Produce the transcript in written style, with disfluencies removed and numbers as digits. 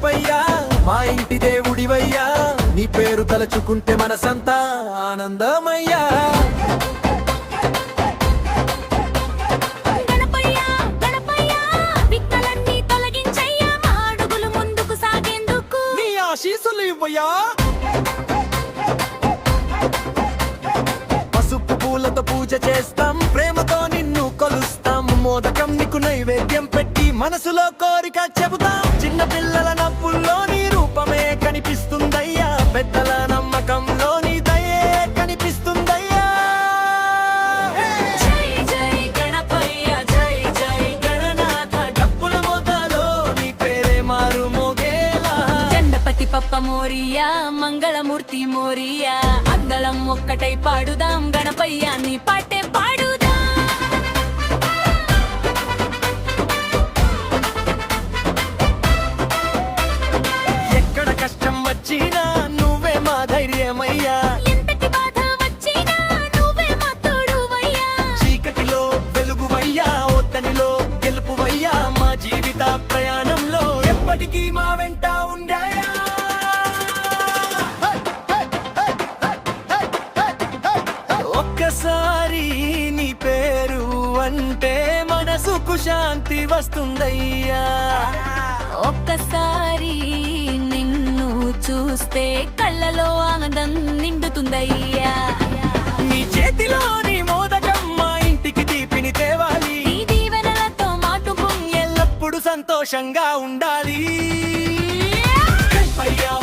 గణపయ్యా మా ఇంటి దేవుడివయ్యా, నీ పేరు తలచుకుంటే మనసంతా ఆనందమయ్యా. ఆశీస్సులు ఇవ్వయ్యా. పసుపు పూలతో పూజ చేస్తాం, ప్రేమతో నిన్ను కొలుస్తాం, మోదకం నీకు నైవేద్యం పెట్టి మనసులో కోరిక చెబుతాం. చిన్న పిల్లల నవ్వుల్లో నీ రూపమే కనిపిస్తుందయ్యా, పెద్దల నమ్మకంలో నీ దయే కనిపిస్తుందయ్యా. జై జై గణపయ్య, జై జై గణనాథ, డప్పుల మోతలో నీ పేరే మారు మోగేలా. గణపతి పప్ప మోరియా, మంగళమూర్తి మోరియా, అందలం ఒక్కటై పాడుదాం, గణపయ్యాన్ని పాటే పాడుదాం. ఎక్కడ కష్టం వచ్చినా నువ్వే మా ధైర్యమయ్యా, ఎంతటి బాధ వచ్చినా నువ్వే మా తోడువయ్యా. చీకటిలో వెలుగువయ్యా, ఒత్తనిలో గెలుపువయ్యా, మా జీవిత ప్రయాణంలో ఎప్పటికీ మా వెంట ఉండాయా. ఒక్కసారి నీ పేరు అంటే మనసుకు శాంతి వస్తుందయ్యా. ఒక్కసారి నిన్ను చూస్తే కళ్ళలో ఆనందం నిండుతుందయ్యా. నీ చేతిలోని మోదకం మా ఇంటికి తీపిని తేవాలి, నీ దీవెనలతో మాటుకు ఎల్లప్పుడూ సంతోషంగా ఉండాలి. గణపయ్యా